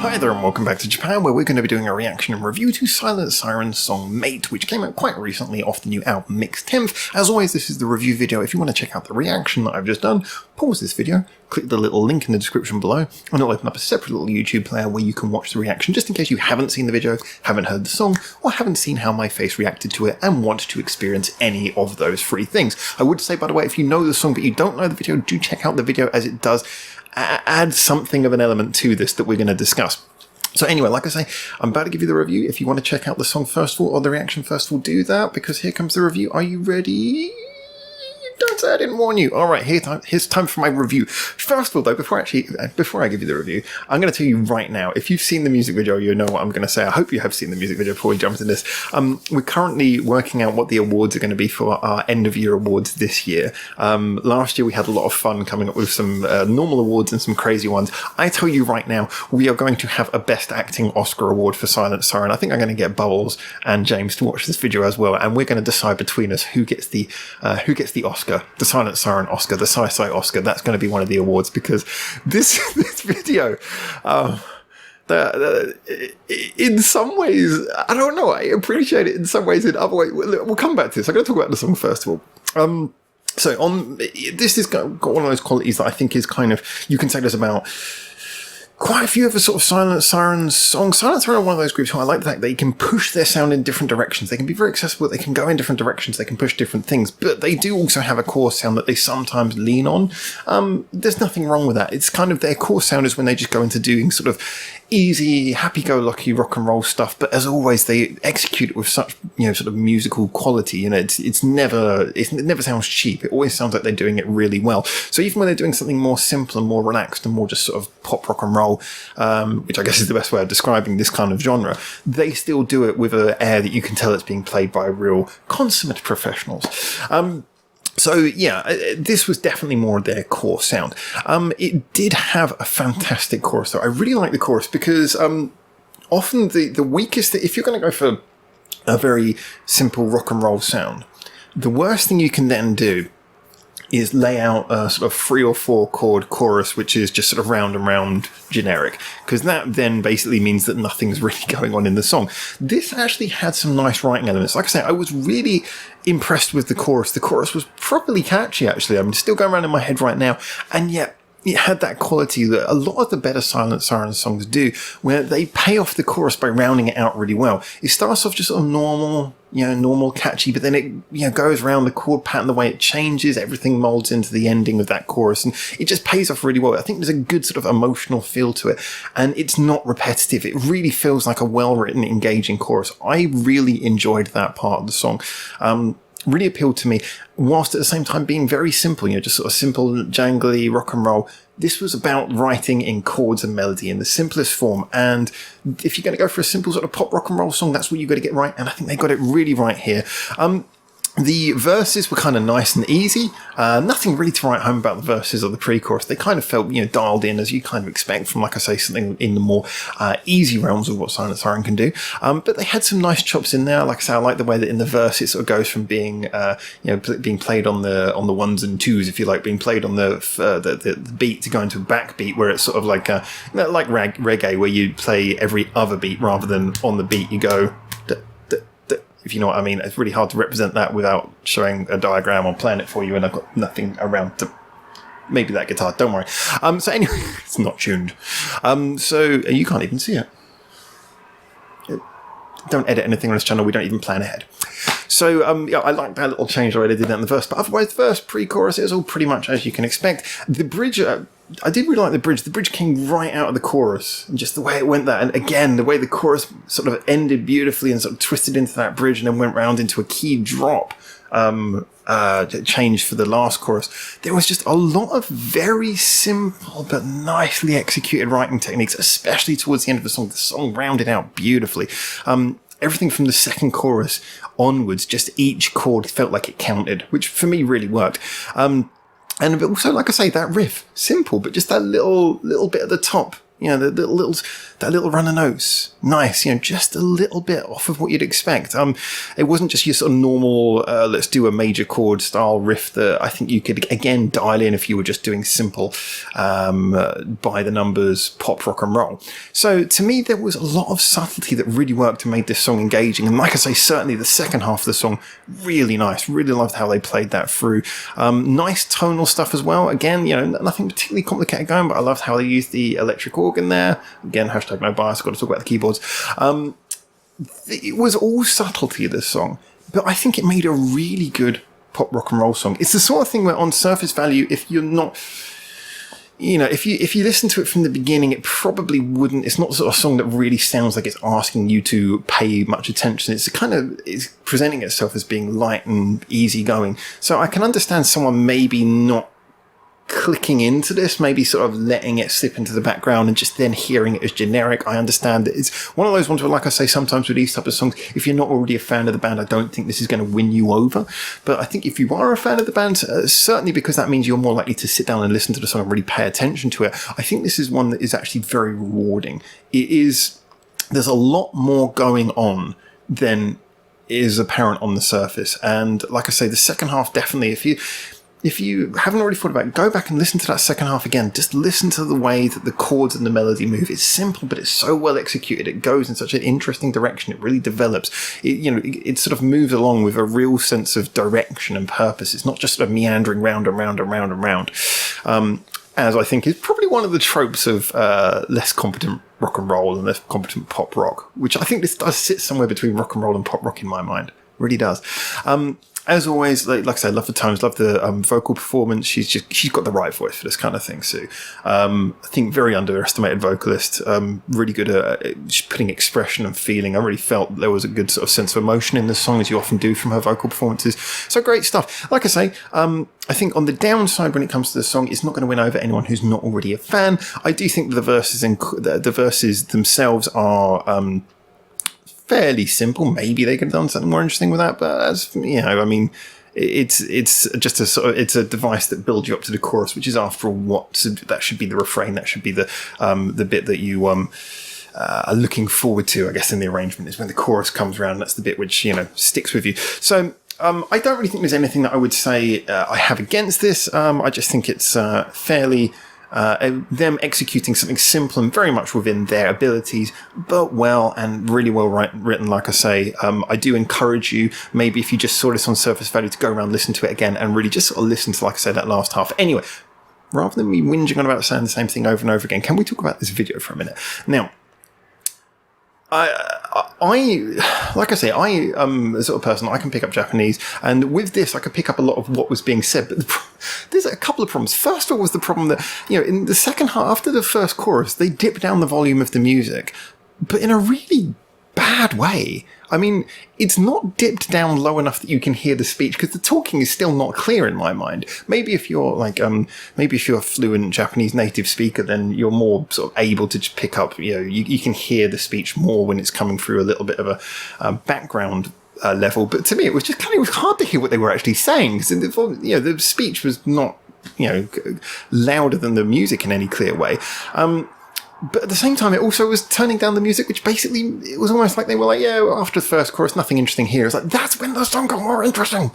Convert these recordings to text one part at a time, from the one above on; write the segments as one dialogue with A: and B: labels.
A: Hi there and welcome back to Japan, where we're going to be doing a reaction and review to Silent Siren's song Mate, which came out quite recently off the new album Mixed 10th. As always, this is the review video. If you want to check out the reaction that I've just done, pause this video, click the little link in the description below, and it'll open up a separate little YouTube player where you can watch the reaction, just in case you haven't seen the video, haven't heard the song, or haven't seen how my face reacted to it and want to experience any of those free things. I would say, by the way, if you know the song but you don't know the video, do check out the video, as it does add something of an element to this that we're going to discuss. So anyway, like I say, I'm about to give you the review. If you want to check out the song first of all, or the reaction first of all, do that, because here comes the review. Are you ready? Don't say I didn't warn you. All right, here's time for my review. First of all, though, before I give you the review, I'm going to tell you right now, if you've seen the music video, you know what I'm going to say. I hope you have seen the music video before we jump into this. We're currently working out what the awards are going to be for our end-of-year awards this year. Last year, we had a lot of fun coming up with some normal awards and some crazy ones. I tell you right now, we are going to have a Best Acting Oscar award for Silent Siren. I think I'm going to get Bubbles and James to watch this video as well, and we're going to decide between us who gets the Oscar. The Silent Siren Oscar, the Sci-Fi Oscar. That's going to be one of the awards, because this video, in some ways, I don't know, I appreciate it in some ways, in other ways. We'll come back to this. I'm going to talk about the song first of all. So this has got one of those qualities that I think is kind of, you can say this about quite a few of the sort of Silent Siren songs. Silent Siren are one of those groups who I like the fact they can push their sound in different directions. They can be very accessible, they can go in different directions, they can push different things, but they do also have a core sound that they sometimes lean on. There's nothing wrong with that. It's kind of their core sound is when they just go into doing sort of easy, happy-go-lucky rock and roll stuff, but as always, they execute it with such, sort of musical quality. It never sounds cheap. It always sounds like they're doing it really well. So even when they're doing something more simple and more relaxed and more just sort of pop rock and roll, which I guess is the best way of describing this kind of genre, they still do it with an air that you can tell it's being played by real consummate professionals. So yeah, this was definitely more of their core sound. It did have a fantastic chorus though. I really like the chorus because often the weakest, if you're going to go for a very simple rock and roll sound, the worst thing you can then do is lay out a sort of 3 or 4 chord chorus, which is just sort of round and round generic, because that then basically means that nothing's really going on in the song. This actually had some nice writing elements. Like I say, I was really impressed with the chorus. The chorus was properly catchy, actually. I'm still going around in my head right now, and yet it had that quality that a lot of the better Silent Siren songs do, where they pay off the chorus by rounding it out really well. It starts off just sort of normal, catchy, but then it, goes around the chord pattern, the way it changes, everything molds into the ending of that chorus, and it just pays off really well. I think there's a good sort of emotional feel to it, and it's not repetitive. It really feels like a well-written, engaging chorus. I really enjoyed that part of the song. Really appealed to me, whilst at the same time being very simple, just sort of simple, jangly rock and roll. This was about writing in chords and melody in the simplest form, and if you're going to go for a simple sort of pop rock and roll song, that's what you've got to get right, and I think they got it really right here. The verses were kind of nice and easy. Nothing really to write home about the verses or the pre-chorus. They kind of felt, dialed in, as you kind of expect from, like I say, something in the more easy realms of what Silent Siren can do. But they had some nice chops in there. Like I say, I like the way that in the verse it sort of goes from being, being played on the ones and twos, if you like, being played on the beat to go into a backbeat, where it's sort of like reggae, where you play every other beat rather than on the beat you go. If you know what I mean. It's really hard to represent that without showing a diagram or playing it for you, and I've got nothing around to, maybe that guitar, don't worry. So anyway, it's not tuned. So you can't even see it. Don't edit anything on this channel, we don't even plan ahead. So, yeah, I like that little change the way they did that in the verse, but otherwise, the verse, pre-chorus, it was all pretty much as you can expect. The bridge, I did really like the bridge. The bridge came right out of the chorus, and just the way it went there. And again, the way the chorus sort of ended beautifully and sort of twisted into that bridge and then went round into a key drop, change for the last chorus. There was just a lot of very simple but nicely executed writing techniques, especially towards the end of the song. The song rounded out beautifully. Everything from the second chorus onwards, just each chord felt like it counted, which for me really worked. And also, like I say, that riff, simple, but just that little bit at the top You know, that little run of notes, nice. You know, just a little bit off of what you'd expect. It wasn't just your sort of normal, let's do a major chord style riff that I think you could again dial in if you were just doing simple, by the numbers pop rock and roll. So to me, there was a lot of subtlety that really worked and made this song engaging. And like I say, certainly the second half of the song, really nice. Really loved how they played that through. Nice tonal stuff as well. Again, you know, nothing particularly complicated going, but I loved how they used the electric organ there. Again, hashtag no bias, got to talk about the keyboards. It was all subtlety, this song, but I think it made a really good pop rock and roll song. It's the sort of thing where on surface value, if you're not, you know, if you listen to it from the beginning, it probably wouldn't, it's not the sort of song that really sounds like it's asking you to pay much attention. It's presenting itself as being light and easygoing. So I can understand someone maybe not clicking into this, maybe sort of letting it slip into the background and just then hearing it as generic. I understand that it's one of those ones where, like I say, sometimes with these types of songs, if you're not already a fan of the band, I don't think this is going to win you over. But I think if you are a fan of the band, certainly because that means you're more likely to sit down and listen to the song and really pay attention to it, I think this is one that is actually very rewarding. There's a lot more going on than is apparent on the surface. And like I say, the second half, definitely, if you haven't already thought about it, go back and listen to that second half again. Just listen to the way that the chords and the melody move. It's simple, but it's so well executed. It goes in such an interesting direction. It really develops. It sort of moves along with a real sense of direction and purpose. It's not just sort of meandering round and round and round and round. As I think is probably one of the tropes of less competent rock and roll and less competent pop rock, which I think this does sit somewhere between rock and roll and pop rock in my mind. Really does. As always, like I say, love the tones, love the vocal performance. She's got the right voice for this kind of thing, Sue. I think very underestimated vocalist, really good at putting expression and feeling. I really felt there was a good sort of sense of emotion in the song, as you often do from her vocal performances. So great stuff. Like I say, I think on the downside when it comes to the song, it's not going to win over anyone who's not already a fan. I do think the verses themselves are fairly simple. Maybe they could have done something more interesting with that, but as you know, I mean, it's just it's a device that builds you up to the chorus, which is after all that should be the refrain. That should be the bit that you are looking forward to, I guess, in the arrangement, is when the chorus comes around. That's the bit which, you know, sticks with you. So I don't really think there's anything that I would say I have against this. I just think it's fairly them executing something simple and very much within their abilities, but well and really well written. Like I say, I do encourage you, maybe if you just saw this on surface value, to go around, listen to it again, and really just sort of listen to, like I said, that last half. Anyway, rather than me whinging on about saying the same thing over and over again, can we talk about this video for a minute? Now, like I say, I am the sort of person, I can pick up Japanese, and with this I could pick up a lot of what was being said, but there's a couple of problems. First of all was the problem that, you know, in the second half, after the first chorus, they dip down the volume of the music, but in a really bad way. I mean, it's not dipped down low enough that you can hear the speech, because the talking is still not clear in my mind. Maybe if you're maybe if you're a fluent Japanese native speaker, then you're more sort of able to just pick up, you know, you can hear the speech more when it's coming through a little bit of a background level. But to me, it was just it was hard to hear what they were actually saying, because the speech was not, you know, louder than the music in any clear way. But at the same time, it also was turning down the music, which basically, it was almost like they were like, yeah, after the first chorus, nothing interesting here. It's like, that's when the song got more interesting.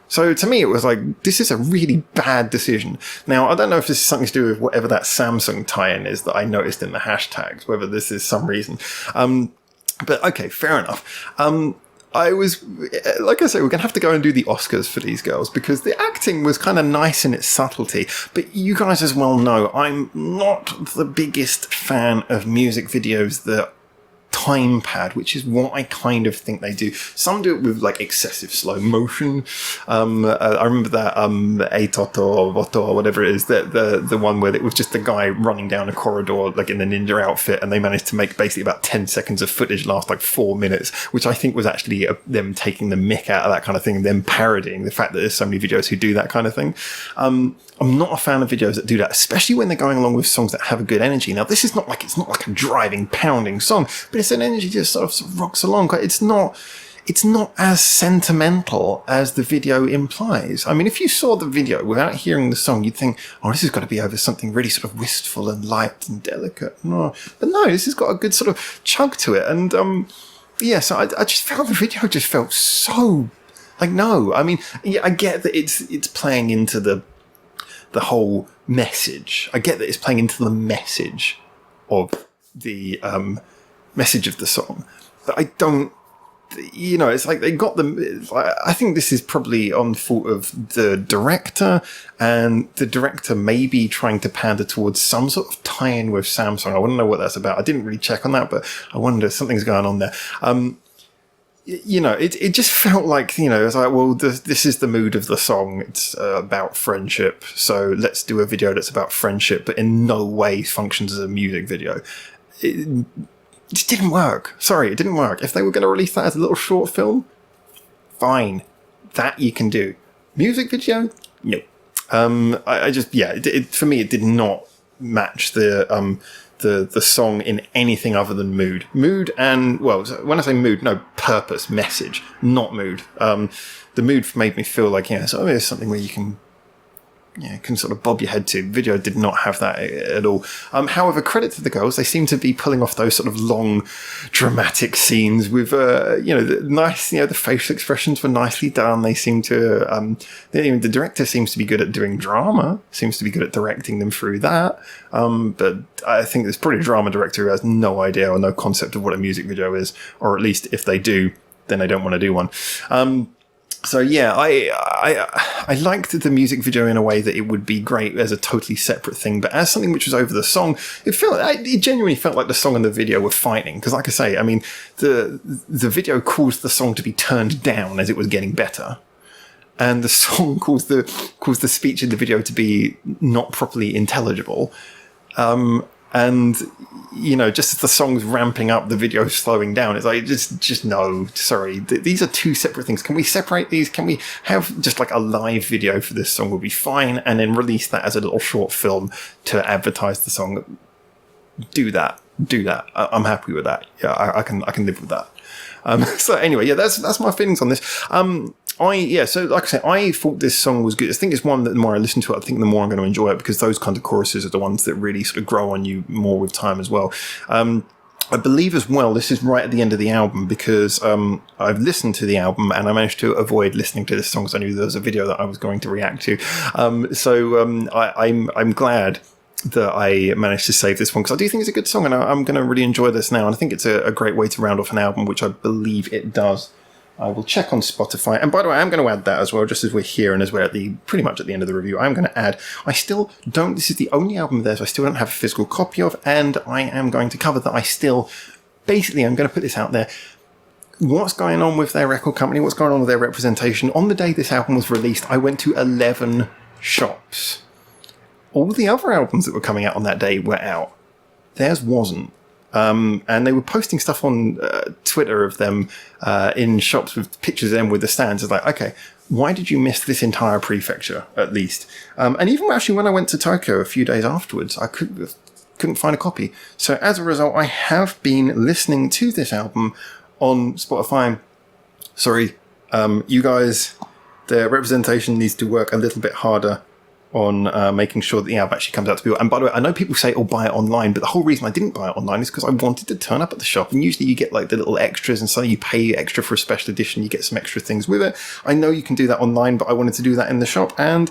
A: So to me, it was like, this is a really bad decision. Now, I don't know if this is something to do with whatever that Samsung tie-in is that I noticed in the hashtags, whether this is some reason. But okay, fair enough. I was, like I say, we're going to have to go and do the Oscars for these girls, because the acting was kind of nice in its subtlety. But you guys as well know, I'm not the biggest fan of music videos that time pad, which is what I kind of think they do. Some do it with like excessive slow motion. I remember that Eitoto Voto or whatever it is, that the one where it was just the guy running down a corridor like in a ninja outfit, and they managed to make basically about 10 seconds of footage last like 4 minutes, which I think was actually them taking the mick out of that kind of thing, and them parodying the fact that there's so many videos who do that kind of thing. I'm not a fan of videos that do that, especially when they're going along with songs that have a good energy. Now, this is not like, it's not like a driving, pounding song, but it's an energy that sort of rocks along. It's not it's not as sentimental as the video implies. I mean, if you saw the video without hearing the song, you'd think, oh, this has got to be over something really sort of wistful and light and delicate. No. But no, this has got a good sort of chunk to it. And so I just felt the video just felt so like, no. I mean, yeah, I get that it's playing into the whole message. I get that it's playing into the message of the message of the song, but I don't. It's like they got them. I think this is probably on fault of the director, and the director may be trying to pander towards some sort of tie-in with Samsung. I want to know what that's about. I didn't really check on that, but I wonder something's going on there. It just felt like, it's like, well, this is the mood of the song. It's about friendship. So let's do a video that's about friendship, but in no way functions as a music video. It just didn't work. Sorry, it didn't work. If they were going to release that as a little short film, fine. That you can do. Music video? No. For me, it did not match the song in anything other than mood. Mood and, well, when I say mood, no, purpose, message, not mood. The mood made me feel like, so it's something where you can sort of bob your head to. Video did not have that at all. However, credit to the girls, they seem to be pulling off those sort of long, dramatic scenes with, the facial expressions were nicely done. They seem to, the director seems to be good at doing drama, seems to be good at directing them through that. But I think there's probably a drama director who has no idea or no concept of what a music video is, or at least if they do, then they don't want to do one. So yeah, I liked the music video in a way that it would be great as a totally separate thing, but as something which was over the song, it genuinely felt like the song and the video were fighting. Because like I say, I mean, the video caused the song to be turned down as it was getting better, and the song caused the speech in the video to be not properly intelligible. And, just as the song's ramping up, the video's slowing down. It's like, just no, sorry. These are two separate things. Can we separate these? Can we have just like a live video for this song would be fine, and then release that as a little short film to advertise the song? Do that. I'm happy with that. Yeah, I can live with that. So anyway, that's my feelings on this. So like I said, I thought this song was good. I think it's one that the more I listen to it, I think the more I'm going to enjoy it, because those kinds of choruses are the ones that really sort of grow on you more with time as well. I believe as well, this is right at the end of the album, because I've listened to the album and I managed to avoid listening to this song because I knew there was a video that I was going to react to. I'm glad that I managed to save this one, because I do think it's a good song, and I'm going to really enjoy this now. And I think it's a great way to round off an album, which I believe it does. I will check on Spotify. And by the way, I'm going to add that as well, just as we're here and as we're pretty much at the end of the review. I'm going to add, this is the only album of theirs I still don't have a physical copy of, and I am going to cover that I'm going to put this out there. What's going on with their record company? What's going on with their representation? On the day this album was released, I went to 11 shops. All the other albums that were coming out on that day were out. Theirs wasn't. And they were posting stuff on Twitter of them in shops with pictures of them with the stands. It's like, okay, why did you miss this entire prefecture, at least? And even actually when I went to Tokyo a few days afterwards, I couldn't find a copy. So as a result, I have been listening to this album on Spotify. Sorry, you guys, the representation needs to work a little bit harder on making sure that the album actually comes out to people. And by the way, I know people say, buy it online, but the whole reason I didn't buy it online is because I wanted to turn up at the shop, and usually you get like the little extras, and so you pay extra for a special edition, you get some extra things with it. I know you can do that online, but I wanted to do that in the shop, and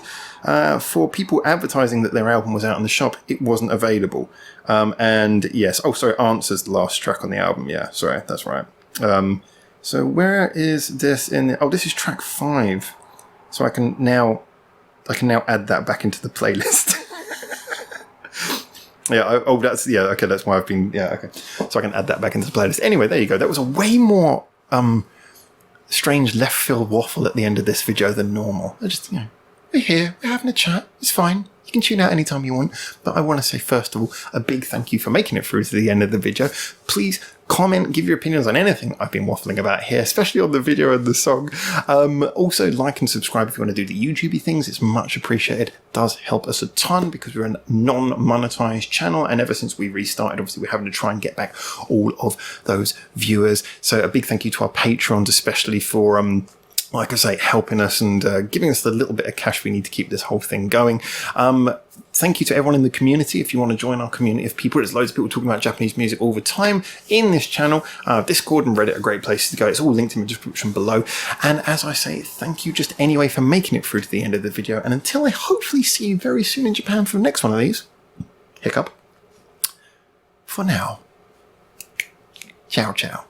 A: for people advertising that their album was out in the shop, it wasn't available. And yes, Answer's the last track on the album. Yeah, sorry, that's right. So where is this this is track 5. So I can now add that back into the playlist. That's why I've been, okay. So I can add that back into the playlist. Anyway, there you go. That was a way more strange left field waffle at the end of this video than normal. I just, we're here, we're having a chat, it's fine. You can tune out anytime you want. But I want to say, first of all, a big thank you for making it through to the end of the video. Please comment, give your opinions on anything I've been waffling about here, especially on the video and the song. Also, like and subscribe if you want to do the YouTubey things. It's much appreciated. It does help us a ton because we're a non-monetized channel, and ever since we restarted, obviously we're having to try and get back all of those viewers. So a big thank you to our patrons, especially for like I say, helping us and giving us the little bit of cash we need to keep this whole thing going. Thank you to everyone in the community. If you want to join our community of people, there's loads of people talking about Japanese music all the time in this channel. Discord and Reddit are great places to go. It's all linked in the description below. And as I say, thank you just anyway for making it through to the end of the video. And until I hopefully see you very soon in Japan for the next one of these, hiccup, for now, ciao ciao.